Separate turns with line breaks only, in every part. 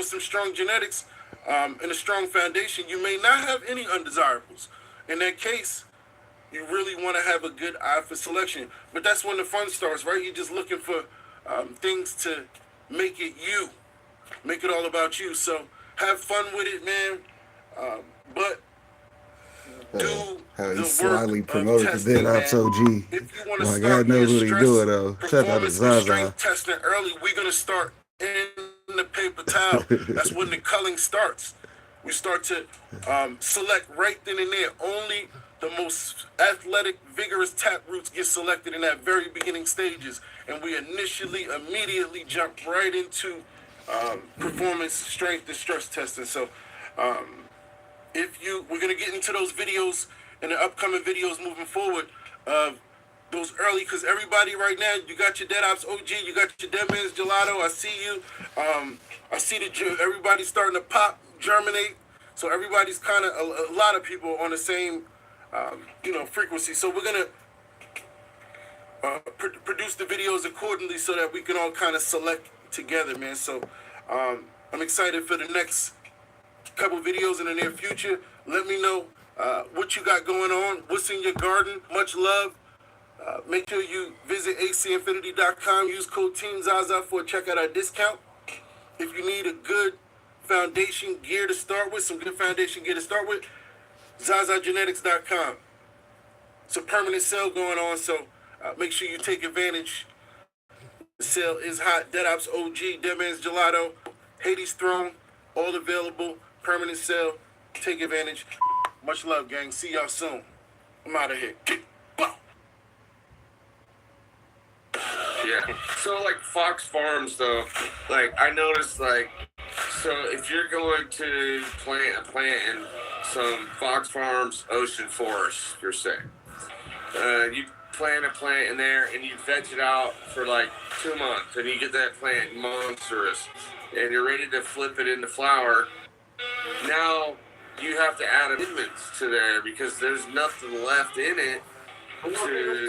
with some strong genetics and a strong foundation, you may not have any undesirables. In that case, you really want to have a good eye for selection. But that's when the fun starts, right? You're just looking for things to make it you, make it all about you. So have fun with it, man. But do
he
the
slyly
work
promoted
of
the
testing,
Dead Ops
man.
OG.
If you want to
My God
start your
knows what he
stress,
doing though. Shout out to
performance, and
Zaza.
strength testing early, we're going to start in the paper towel. That's when the culling starts. We start to select right then and there. Only the most athletic, vigorous tap roots get selected in that very beginning stages. And we immediately jump right into performance, strength, and stress testing. So we're going to get into those videos in the upcoming videos moving forward. Those early, because everybody right now, you got your Dead Ops OG, you got your Dead Man's Gelato. I see you. I see everybody's starting to pop, germinate. So everybody's kind of a lot of people on the same, frequency. So we're gonna produce the videos accordingly so that we can all kind of select together, man. So I'm excited for the next couple videos in the near future. Let me know what you got going on, what's in your garden. Much love. Make sure you visit acinfinity.com. Use code TEAMZAZA for a checkout our discount. If you need a good foundation gear to start with, some good foundation gear to start with, ZazaGenetics.com. It's a permanent sale going on, so make sure you take advantage. The sale is hot. Dead Ops OG, Dead Man's Gelato, Hades Throne, all available. Permanent sale. Take advantage. Much love, gang. See y'all soon. I'm out of here.
Yeah. So like Fox Farms though, like I noticed so if you're going to plant a plant in some Fox Farms ocean forest, per se, you plant a plant in there and you veg it out for like 2 months and you get that plant monstrous and you're ready to flip it into flower. Now you have to add amendments to there because there's nothing left in it to...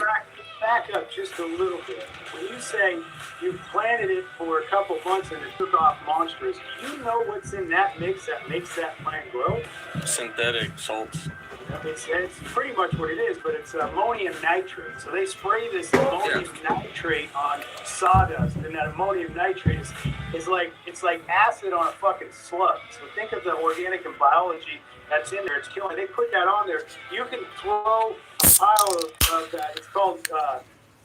Back up just a little bit. When you say you planted it for a couple months and it took off monstrous, do you know what's in that mix that makes that plant grow?
Synthetic salts.
It's pretty much what it is, but it's ammonium nitrate. So they spray this ammonium nitrate on sawdust, and that ammonium nitrate is like acid on a fucking slug. So think of the organic and biology that's in there. It's killing. They put that on there. You can throw a pile of that.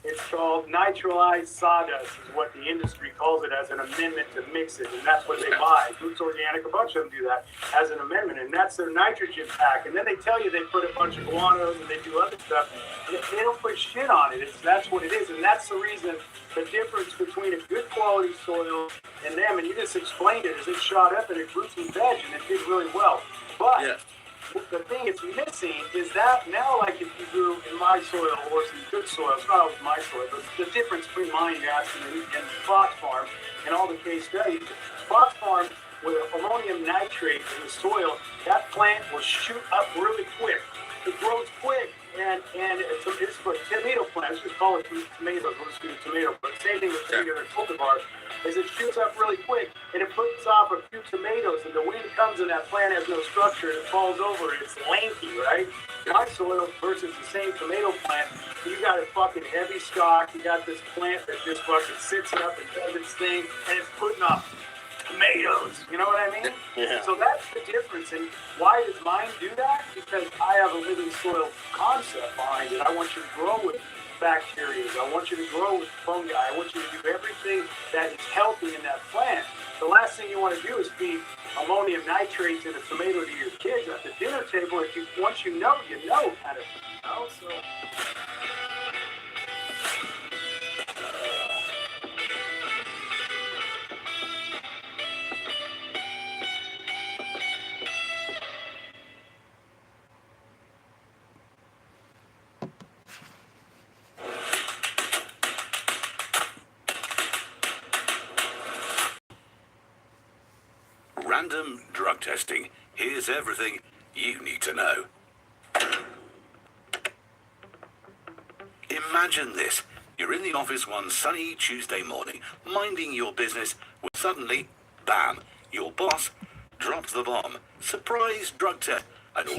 It's called nitralized sawdust, is what the industry calls it, as an amendment to mix it, and that's what they buy. Roots Organic, a bunch of them do that as an amendment, and that's their nitrogen pack. And then they tell you they put a bunch of guanos and they do other stuff. They don't put shit on it. That's what it is, and that's the reason, the difference between a good quality soil and them. And you just explained it, is it shot up and it grew some veg and it did really well. But the thing it's missing is that now, like if you grew in my soil or some good soil, it's not always my soil, but the difference between mine, you're asking, and Fox Farm and all the case studies, Fox Farm with ammonium nitrate in the soil, that plant will shoot up really quick. It grows quick, and it's for tomato plants. Let's just call it tomatoes. Let's do tomato, but same thing with regular cultivars. Is it shoots up really quick and it puts off a few tomatoes, and the wind comes and that plant has no structure and it falls over and it's lanky, right? My soil versus the same tomato plant, you got a fucking heavy stalk, you got this plant that just fucking sits up and does its thing and it's putting off tomatoes, you know what I mean?
Yeah.
So that's the difference. And why does mine do that? Because I have a living soil concept behind it. I want you to grow with bacteria. I want you to grow with fungi. I want you to do everything that is healthy in that plant. The last thing you want to do is feed ammonium nitrate to the tomato to your kids at the dinner table. If you once you know kind of, you know. So.
Random drug testing. Here's everything you need to know. Imagine this. You're in the office one sunny Tuesday morning, minding your business, when suddenly, bam, Your boss drops the bomb. Surprise drug test. And all